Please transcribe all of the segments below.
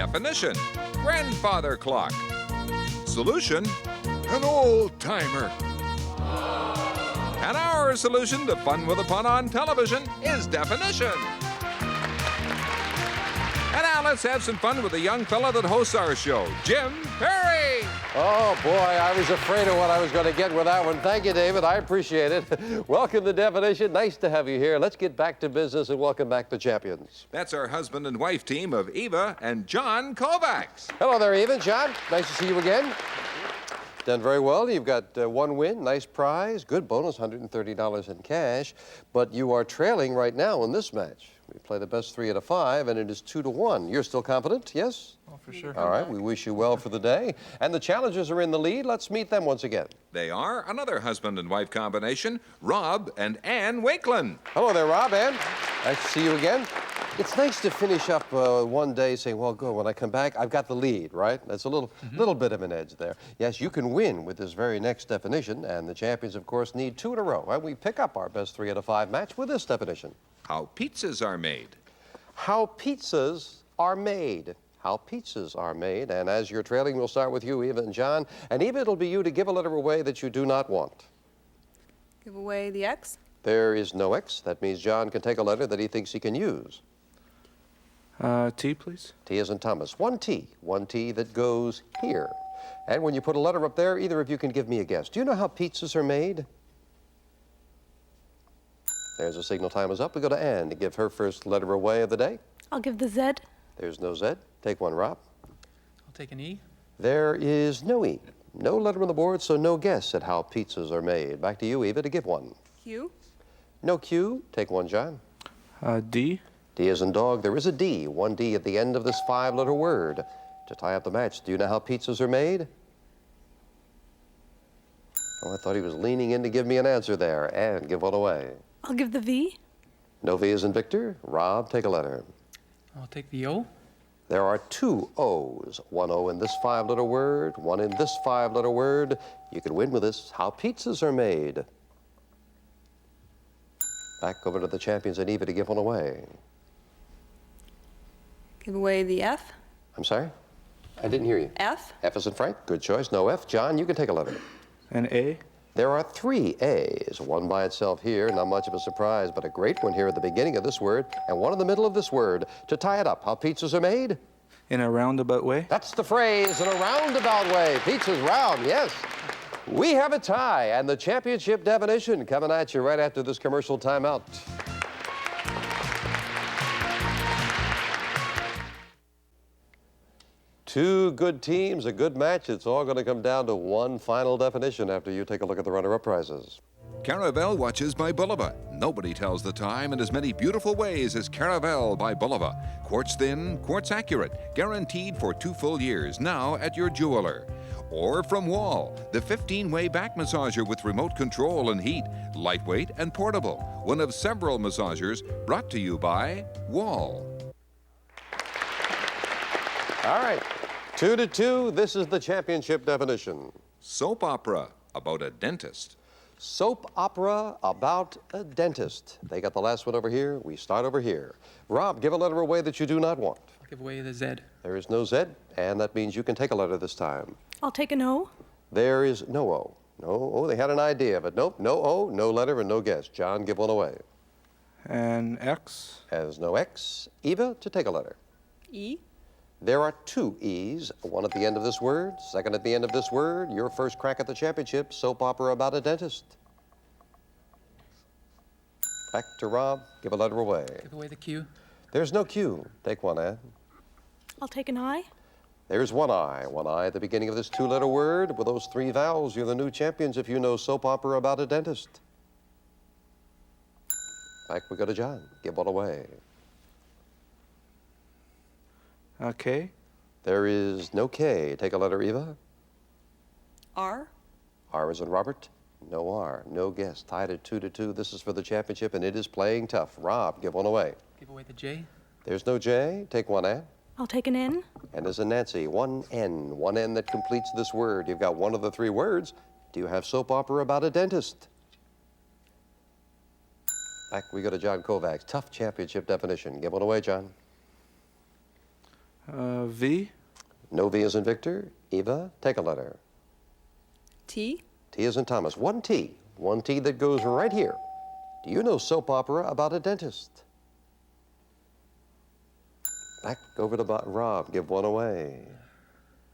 Definition: grandfather clock. Solution: An old-timer. and our solution to fun with a pun on television is definition. And now let's have some fun with the young fella that hosts our show, Jim Perry. Oh, boy, I was afraid of what I was going to get with that one. Thank you, David. I appreciate it. Welcome to Definition. Nice to have you here. Let's get back to business and welcome back the champions. That's our husband and wife team of Eva and John Kovacs. Hello there, Eva. John, nice to see you again. Done very well. You've got one win, nice prize, good bonus, $130 in cash. But you are trailing right now in this match. We play the best 3 out of 5, and it is 2-1. You're still confident, yes? Oh, for sure. All right, we wish you well for the day. And the challengers are in the lead. Let's meet them once again. They are another husband and wife combination, Rob and Ann Wakeland. Hello there, Rob. Ann, nice to see you again. It's nice to finish up one day saying, well, good, when I come back, I've got the lead, right? That's a little bit of an edge there. Yes, you can win with this very next definition, and the champions, of course, need 2 in a row. And we pick up our best 3 out of 5 match with this definition. How pizzas are made. How pizzas are made. How pizzas are made. And as you're trailing, we'll start with you, Eva and John. And Eva, it'll be you to give a letter away that you do not want. Give away the X. There is no X. That means John can take a letter that he thinks he can use. T, please. T as in Thomas. One T that goes here. And when you put a letter up there, either of you can give me a guess. Do you know how pizzas are made? There's a signal. Time is up. We go to Ann to give her first letter away of the day. I'll give the Z. There's no Z. Take one, Rob. I'll take an E. There is no E. No letter on the board, so no guess at how pizzas are made. Back to you, Eva, to give one. Q. No Q. Take one, John. D. D as in dog. There is a D. One D at the end of this 5-letter word. To tie up the match, do you know how pizzas are made? Oh, I thought he was leaning in to give me an answer there. And give one away. I'll give the V. No V as in Victor. Rob, take a letter. I'll take the O. There are 2 O's. 1 O in this 5-letter word, 1 in this 5-letter word. You can win with this. How pizzas are made. Back over to the champions and Eva to give one away. Give away the F. I'm sorry? I didn't hear you. F. F as in Frank. Good choice. No F. John, you can take a letter. An A. There are 3 A's, one by itself here, not much of a surprise, but a great one here at the beginning of this word, and one in the middle of this word. To tie it up, how pizzas are made? In a roundabout way. That's the phrase, in a roundabout way. Pizza's round, yes. We have a tie, and the championship definition coming at you right after this commercial timeout. Two good teams, a good match. It's all going to come down to one final definition after you take a look at the runner-up prizes. Caravel watches by Bulova. Nobody tells the time in as many beautiful ways as Caravel by Bulova. Quartz thin, quartz accurate, guaranteed for 2 full years, now at your jeweler. Or from Wall, the 15-way back massager with remote control and heat, lightweight and portable. One of several massagers brought to you by Wall. All right, 2-2. This is the championship definition. Soap opera about a dentist. Soap opera about a dentist. They got the last one over here. We start over here. Rob, give a letter away that you do not want. I'll give away the Z. There is no Z, and that means you can take a letter this time. I'll take an O. There is no O. No O. They had an idea, but nope, no O, no letter, and no guess. John, give one away. An X. Has no X. Eva, to take a letter. E. There are 2 E's, one at the end of this word, second at the end of this word. Your first crack at the championship, soap opera about a dentist. Back to Rob. Give a letter away. Give away the Q. There's no Q. Take one, Ann. I'll take an I. There's one I. One I at the beginning of this 2-letter word. With those 3 vowels, you're the new champions if you know soap opera about a dentist. Back we go to John. Give one away. K. There is no K. Take a letter, Eva. R. R as in Robert. No R. No guess. Tied at 2-2. This is for the championship, and it is playing tough. Rob, give one away. Give away the J. There's no J. Take one, Ann. I'll take an N. And as in Nancy, one N. One N that completes this word. You've got one of the 3 words. Do you have soap opera about a dentist? Back we go to John Kovacs. Tough championship definition. Give one away, John. V. No V as in Victor. Eva, take a letter. T. T as in Thomas. One T. One T that goes right here. Do you know soap opera about a dentist? Back over to Rob. Give one away.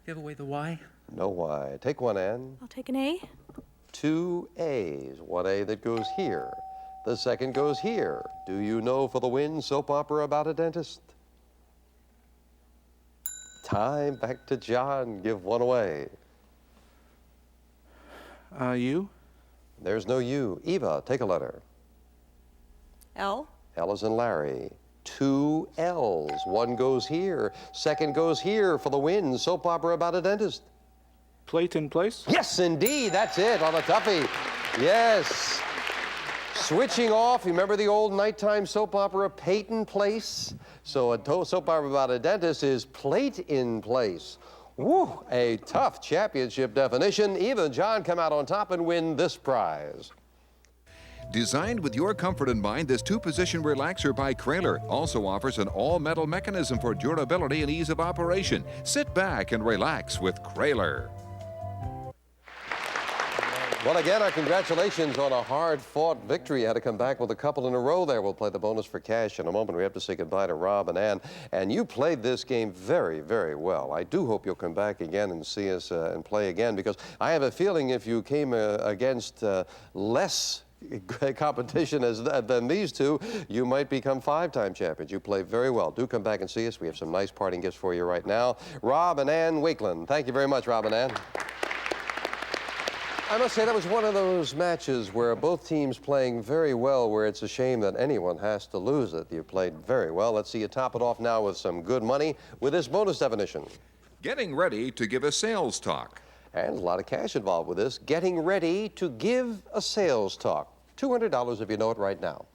Give away the Y. No Y. Take one, Ann. I'll take an A. Two A's. One A that goes here. The second goes here. Do you know for the win soap opera about a dentist? Time. Back to John. Give one away. U. There's no U. Eva, take a letter. L. L is in Larry. Two L's. One goes here. Second goes here for the win. Soap opera about a dentist. Plate in place. Yes, indeed. That's it on a toughie. Yes. Switching off. You remember the old nighttime soap opera, Peyton Place? So a soap opera about a dentist is Plate in Place. Woo, a tough championship definition. Eva and John come out on top and win this prize. Designed with your comfort in mind, this two-position relaxer by Krahler also offers an all-metal mechanism for durability and ease of operation. Sit back and relax with Krahler. Well, again, our congratulations on a hard-fought victory. You had to come back with a couple in a row there. We'll play the bonus for cash in a moment. We have to say goodbye to Rob and Ann. And you played this game very, very well. I do hope you'll come back again and see us and play again, because I have a feeling if you came against less competition than these two, you might become five-time champions. You play very well. Do come back and see us. We have some nice parting gifts for you right now. Rob and Ann Wakeland. Thank you very much, Rob and Ann. I must say that was one of those matches where both teams playing very well, where it's a shame that anyone has to lose it. You played very well. Let's see you top it off now with some good money with this bonus definition. Getting ready to give a sales talk. And a lot of cash involved with this. Getting ready to give a sales talk. $200 if you know it right now.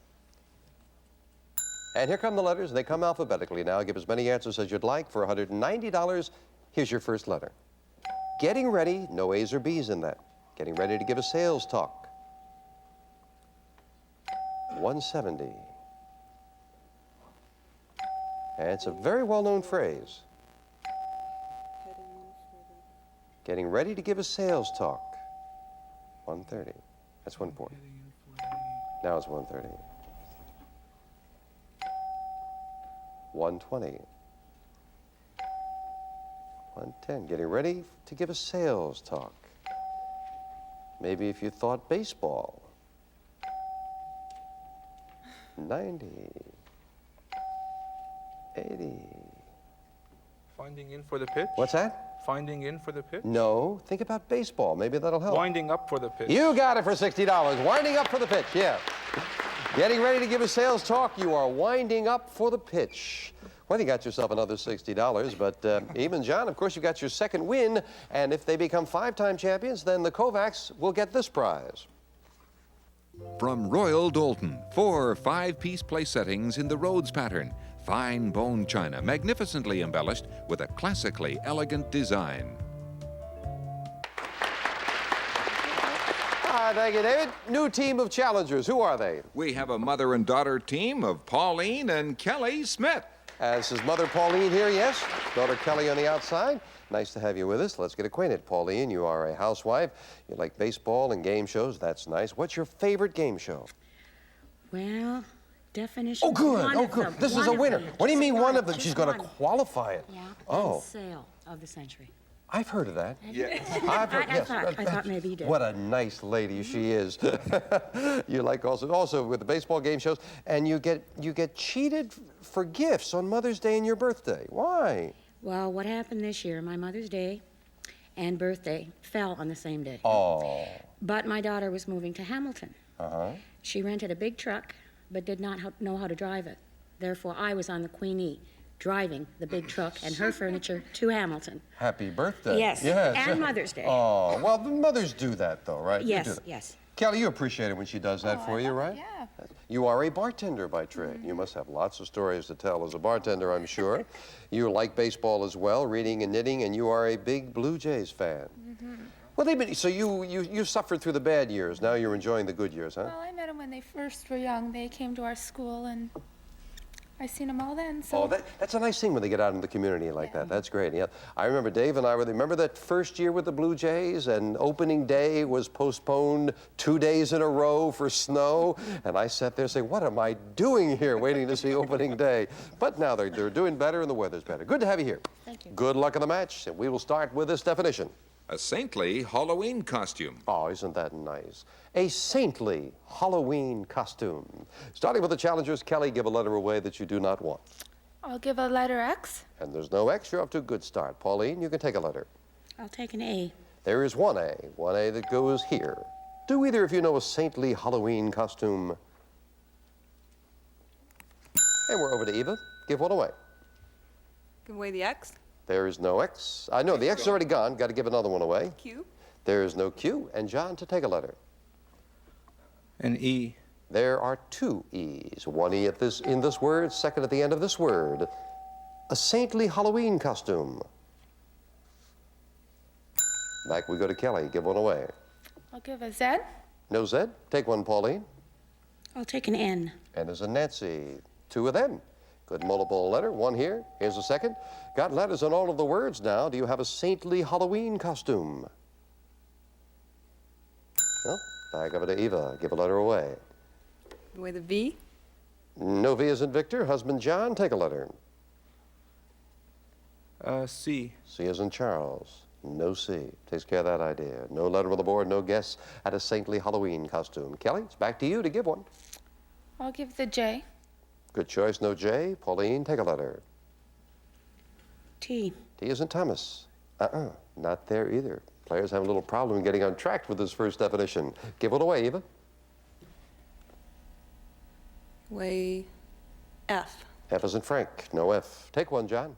And here come the letters. They come alphabetically now. Give as many answers as you'd like for $190. Here's your first letter. Getting ready. No A's or B's in that. Getting ready to give a sales talk. 170. And it's a very well-known phrase. Getting ready to give a sales talk. 130. That's 140. Now it's 130. 120. 110. Getting ready to give a sales talk. Maybe if you thought baseball. 90. 80. Finding in for the pitch. What's that? Finding in for the pitch. No. Think about baseball. Maybe that'll help. Winding up for the pitch. You got it for $60. Winding up for the pitch, yeah. Getting ready to give a sales talk. You are winding up for the pitch. Well, you got yourself another $60, but even John, of course, you got your second win, and if they become five-time champions, then the Kovacs will get this prize. From Royal Doulton, 4 5-piece place settings in the Rhodes pattern. Fine bone china, magnificently embellished with a classically elegant design. Thank you, David. New team of challengers. Who are they? We have a mother and daughter team of Pauline and Kelly Smith. This is Mother Pauline here, yes. Daughter Kelly on the outside. Nice to have you with us. Let's get acquainted. Pauline, you are a housewife. You like baseball and game shows. That's nice. What's your favorite game show? Well, definition. Oh, good. One Oh, of good. them. This is One a of winner. them. What do you mean Just one of them? Just She's going to one. qualify it. Yeah. Oh. Sale of the century. I've heard of that. Yes. I've heard, yes. I thought maybe you did. What a nice lady she is. You like also with the baseball game shows, and you get cheated for gifts on Mother's Day and your birthday. Why? Well, what happened this year, my Mother's Day and birthday fell on the same day. Oh. But my daughter was moving to Hamilton. Uh-huh. She rented a big truck, but did not know how to drive it. Therefore, I was on the Queenie, driving the big truck and her furniture to Hamilton. Happy birthday. Yes, and Mother's Day. Oh, well, the mothers do that, though, right? You do Yes, that. yes. Kelly, you appreciate it when she does that for you, right? Yeah. You are a bartender by trade. You must have lots of stories to tell as a bartender, I'm sure. You like baseball as well, reading and knitting, and you are a big Blue Jays fan. Well, so you suffered through the bad years. Now you're enjoying the good years, huh? Well, I met them when they first were young. They came to our school, and I seen them all then. So Oh, that's a nice thing when they get out in the community like that. That's great. Yeah, I remember Dave and I remember that first year with the Blue Jays, and opening day was postponed 2 days in a row for snow, and I sat there saying, "What am I doing here, waiting to see opening day?" But now they're doing better and the weather's better. Good to have you here. Thank you. Good luck in the match, and we will start with this definition. A saintly Halloween costume. Oh, isn't that nice? A saintly Halloween costume. Starting with the challengers, Kelly, give a letter away that you do not want. I'll give a letter X. And there's no X, you're off to a good start. Pauline, you can take a letter. I'll take an A. There is one A that goes here. Do either of you know a saintly Halloween costume? And we're over to Eva. Give one away. Give away the X. There is no X. I know the X is already gone. Got to give another one away. Q. There is no Q. And John, to take a letter. An E. There are two E's. One E in this word, second at the end of this word. A saintly Halloween costume. Back we go to Kelly. Give one away. I'll give a Z. No Z. Take one, Pauline. I'll take an N. And there's a Nancy. Two of them. Good multiple letter. One here. Here's a second. Got letters on all of the words now. Do you have a saintly Halloween costume? Well, back over to Eva. Give a letter away. Give away the V. No V as in Victor. Husband John, take a letter. C. C as in Charles. No C. Takes care of that idea. No letter on the board, no guess at a saintly Halloween costume. Kelly, it's back to you to give one. I'll give the J. Good choice, no J. Pauline, take a letter. T. T as in Thomas. Not there either. Players have a little problem getting on track with this first definition. Give it away, Eva. Give away F. F as in Frank. No F. Take one, John.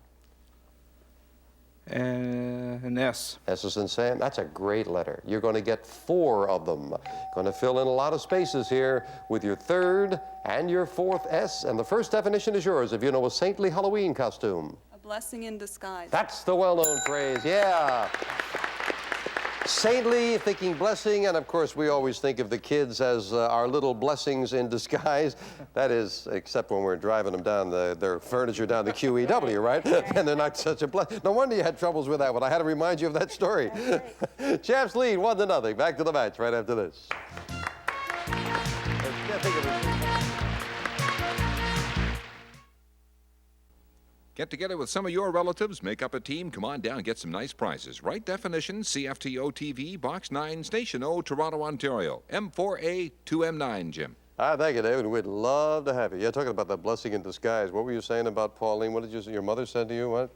An S. S as in Sam. That's a great letter. You're going to get 4 of them. Going to fill in a lot of spaces here with your third and your fourth S. And the first definition is yours if you know a saintly Halloween costume. A blessing in disguise. That's the well-known phrase, yeah. Saintly, thinking blessing, and of course we always think of the kids as our little blessings in disguise. That is, except when we're driving them down their furniture down the QEW, right? And they're not such a blessing. No wonder you had troubles with that one. I had to remind you of that story. Chaps lead 1-0. Back to the match right after this. Can't think of it. Get together with some of your relatives, make up a team, come on down, get some nice prizes. Right definition, CFTO TV, Box 9, Station O, Toronto, Ontario. M4A 2M9, Jim. Thank you, David. We'd love to have you. You're talking about the blessing in disguise. What were you saying about Pauline? What did your mother said to you? What?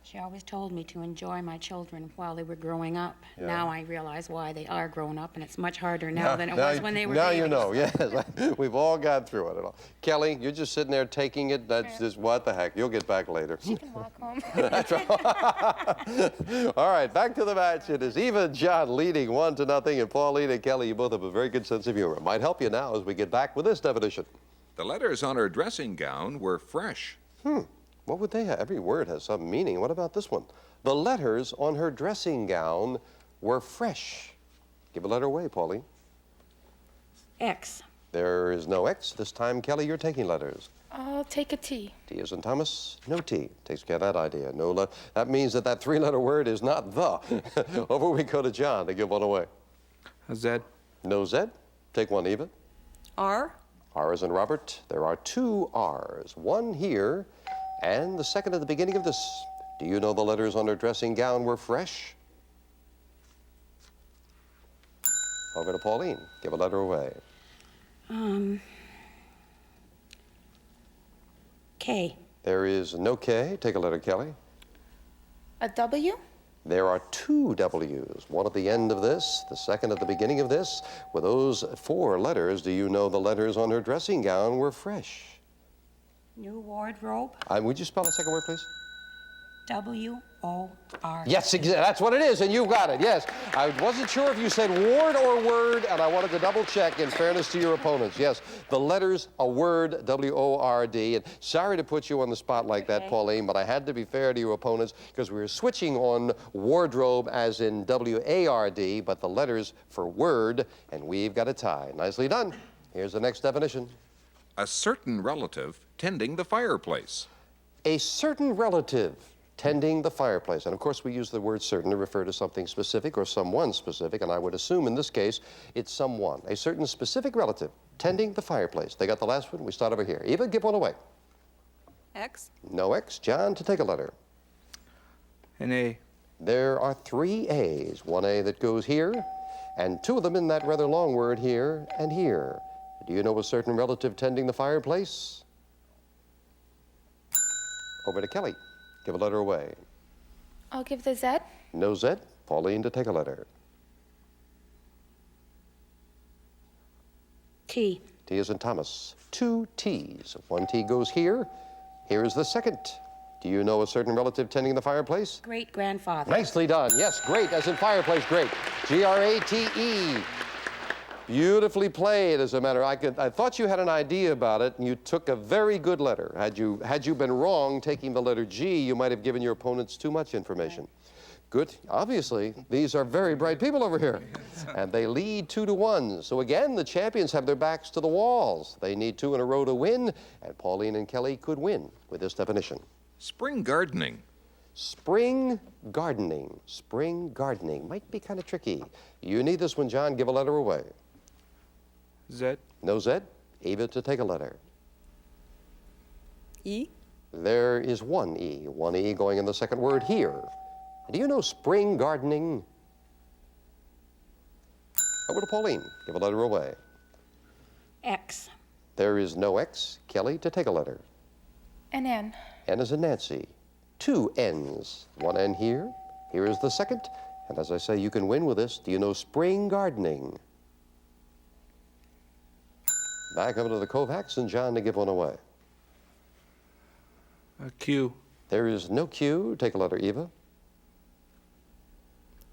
She always told me to enjoy my children while they were growing up. Yeah. Now I realize why they are grown up, and it's much harder now than it was when they were Now babies. you know, yes. We've all gone through it. Kelly, you're just sitting there taking it. That's just, what the heck? You'll get back later. She can walk home. That's right. All right, back to the match. It is Eva and John leading 1-0, and Pauline and Kelly, you both have a very good sense of humor. It might help you now as we get back with this definition. The letters on her dressing gown were fresh. What would they have? Every word has some meaning. What about this one? The letters on her dressing gown were fresh. Give a letter away, Pauline. X. There is no X. This time, Kelly, you're taking letters. I'll take a T. T as in Thomas, no T. Takes care of that idea. No that means that 3-letter word is not the. Over we go to John to give one away. A Z. No Z. Take one, Eva. R. R as in Robert. There are 2 R's. One here, and the second at the beginning of this. Do you know the letters on her dressing gown were fresh? Over to Pauline. Give a letter away. K. There is no K. Take a letter, Kelly. A W. There are 2 W's, one at the end of this, the second at the beginning of this. With those 4 letters, do you know the letters on her dressing gown were fresh? New wardrobe. Would you spell the second word, please? W-O-R. Yes, that's what it is, and you got it, yes. I wasn't sure if you said ward or word, and I wanted to double check in fairness to your opponents. Yes, the letters, a word, W-O-R-D, and sorry to put you on the spot like that, Pauline, but I had to be fair to your opponents because we were switching on wardrobe as in W-A-R-D, but the letters for word, and we've got a tie. Nicely done. Here's the next definition. A certain relative tending the fireplace. A certain relative tending the fireplace. And of course, we use the word certain to refer to something specific or someone specific, and I would assume in this case it's someone, a certain specific relative tending the fireplace. They got the last one. We start over here. Eva, give one away. X, No X. John, to take a letter. An A. There are 3 A's. 1 A that goes here, and 2 of them in that rather long word here and here. Do you know a certain relative tending the fireplace? Over to Kelly. Give a letter away. I'll give the Z. No Z. Pauline, to take a letter. T. T is in Thomas. 2 T's. 1 T goes here. Here is the second. Do you know a certain relative tending the fireplace? Great-grandfather. Nicely done. Yes, great, as in fireplace, great. G-R-A-T-E. Beautifully played, as a matter. I thought you had an idea about it, and you took a very good letter. Had you been wrong taking the letter G, you might have given your opponents too much information. Good. Obviously, these are very bright people over here. And they lead 2-1. So again, the champions have their backs to the walls. They need 2 in a row to win, and Pauline and Kelly could win with this definition. Spring gardening. Spring gardening. Spring gardening might be kind of tricky. You need this one, John. Give a letter away. Z. No Z? Eva, to take a letter. E, There is 1 E. 1 E going in the second word here. Do you know spring gardening? Over to Pauline. Give a letter away. X. There is no X. Kelly, to take a letter. An N. N is in Nancy. 2 N's. 1 N here. Here is the second. And as I say, you can win with this. Do you know spring gardening? Back over to the Kovacs and John to give one away. A Q. There is no Q. Take a letter, Eva.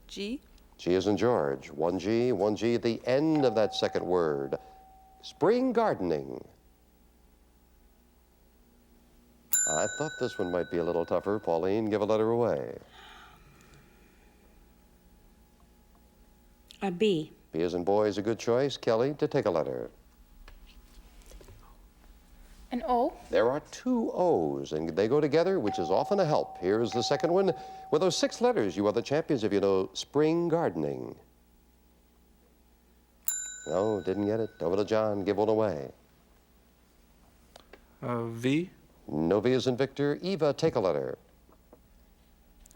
G, G is in George. 1 G, 1 G at the end of that second word. Spring gardening. I thought this one might be a little tougher. Pauline, give a letter away. A B. B as in boy is a good choice. Kelly, to take a letter. An O. There are 2 O's, and they go together, which is often a help. Here's the second one. With those 6 letters, you are the champions if you know spring gardening. No, didn't get it. Over to John. Give one away. V. No V is in Victor. Eva, take a letter.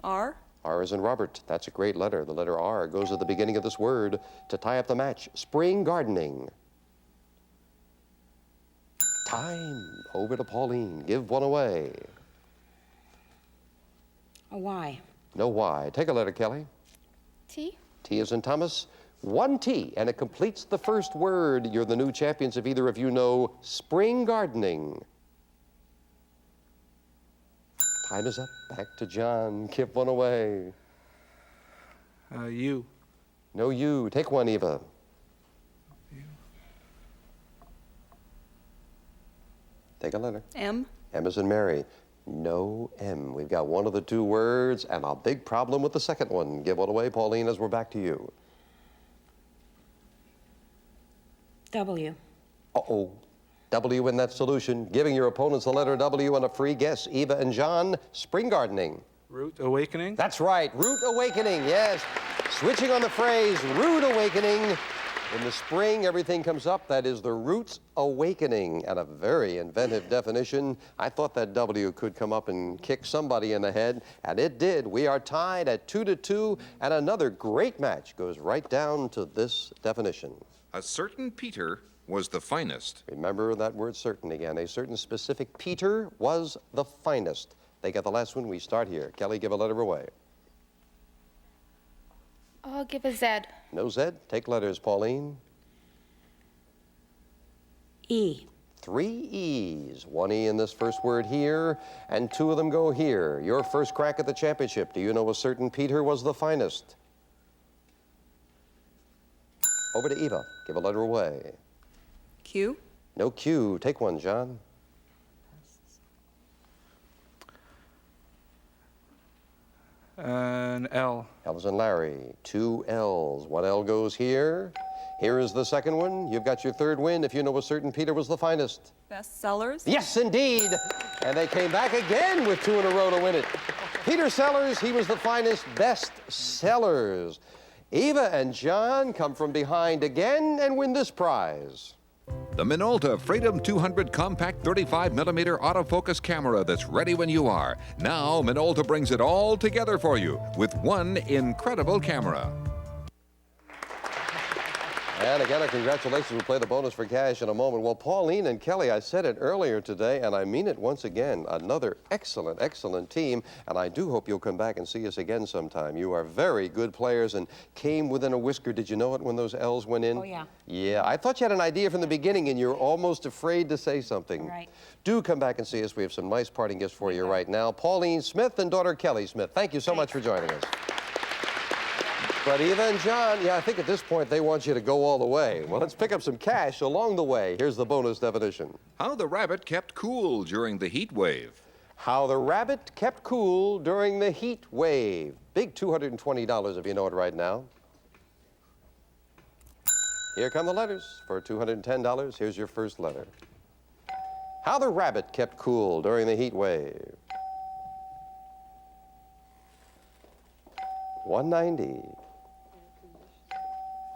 R, R is in Robert. That's a great letter. The letter R goes at the beginning of this word to tie up the match. Spring gardening. Time. Over to Pauline. Give one away. A Y. No Y. Take a letter, Kelly. T. T is in Thomas. 1 T, and it completes the first word. You're the new champions if either of you know spring gardening. Time is up. Back to John. Give one away. U. No U. Take one, Eva. Take a letter. M, M is in Mary. No M. We've got one of the 2 words and a big problem with the second one. Give one away, Pauline, as we're back to you. W. Uh-oh. W in that solution. Giving your opponents the letter W and a free guess. Eva and John, spring gardening. Root awakening. That's right. Root awakening, yes. Switching on the phrase, root awakening. In the spring, everything comes up. That is the roots awakening, and a very inventive definition. I thought that W could come up and kick somebody in the head, and it did. We are tied at 2-2, and another great match goes right down to this definition. A certain Peter was the finest. Remember that word certain again. A certain specific Peter was the finest. They got the last one. We start here. Kelly, give a letter away. I'll give a Z. No Z. Take letters, Pauline. E. 3 E's. 1 E in this first word here, and 2 of them go here. Your first crack at the championship. Do you know a certain Peter was the finest? Over to Eva. Give a letter away. Q, No Q. Take one, John. An L. Elvis and Larry. 2 L's. 1 L goes here. Here is the second one. You've got your third win if you know a certain Peter was the finest. Bestsellers. Yes, indeed. And they came back again with 2 in a row to win it. Peter Sellers, he was the finest. Best Sellers. Eva and John come from behind again and win this prize. The Minolta Freedom 200 compact 35mm autofocus camera that's ready when you are. Now, Minolta brings it all together for you with one incredible camera. And again, congratulations. We'll play the bonus for cash in a moment. Well, Pauline and Kelly, I said it earlier today, and I mean it once again. Another excellent, excellent team, and I do hope you'll come back and see us again sometime. You are very good players and came within a whisker. Did you know it when those L's went in? Oh, yeah. Yeah, I thought you had an idea from the beginning, and you're almost afraid to say something. Right. Do come back and see us. We have some nice parting gifts for you right now. Pauline Smith and daughter Kelly Smith, thank you so much for joining us. But Eva and John, yeah, I think at this point they want you to go all the way. Well, let's pick up some cash along the way. Here's the bonus definition. How the rabbit kept cool during the heat wave. How the rabbit kept cool during the heat wave. Big $220 if you know it right now. Here come the letters for $210. Here's your first letter. How the rabbit kept cool during the heat wave. 190.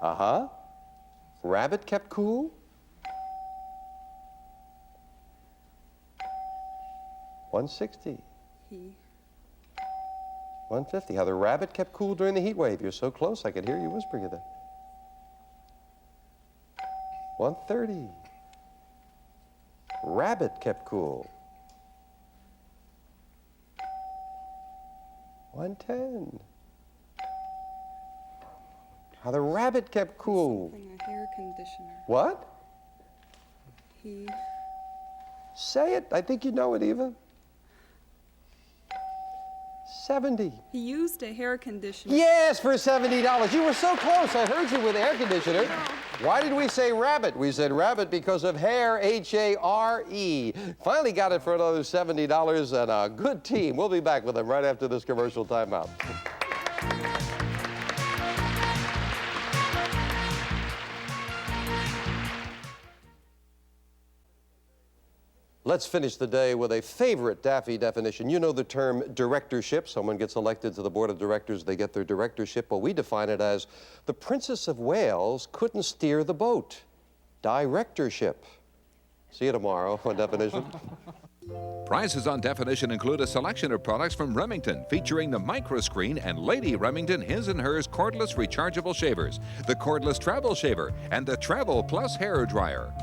Uh-huh. Rabbit kept cool? 160. He. 150. How the rabbit kept cool during the heat wave. You're so close, I could hear you whispering it there. 130. Rabbit kept cool. 110. How the rabbit kept cool. Something, a hair conditioner. What? He. Say it. I think you know it, Eva. 70. He used a hair conditioner. Yes, for $70. You were so close. I heard you with air conditioner. Why did we say rabbit? We said rabbit because of hair, H-A-R-E. Finally got it for another $70 and a good team. We'll be back with them right after this commercial timeout. Let's finish the day with a favorite Daffy definition. You know the term directorship. Someone gets elected to the board of directors, they get their directorship. Well, we define it as the Princess of Wales couldn't steer the boat. Directorship. See you tomorrow on Definition. Prizes on Definition include a selection of products from Remington, featuring the Microscreen and Lady Remington His and Hers cordless rechargeable shavers, the cordless travel shaver, and the Travel Plus hair dryer.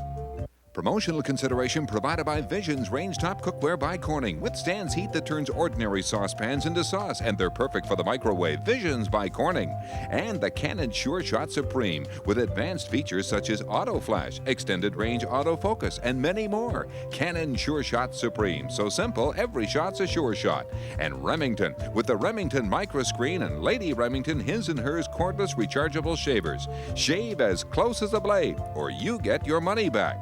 Promotional consideration provided by Visions Range Top Cookware by Corning. Withstands heat that turns ordinary saucepans into sauce, and they're perfect for the microwave. Visions by Corning. And the Canon Sure Shot Supreme, with advanced features such as auto flash, extended range autofocus, and many more. Canon Sure Shot Supreme. So simple, every shot's a sure shot. And Remington, with the Remington Microscreen and Lady Remington His and Hers cordless rechargeable shavers. Shave as close as a blade, or you get your money back.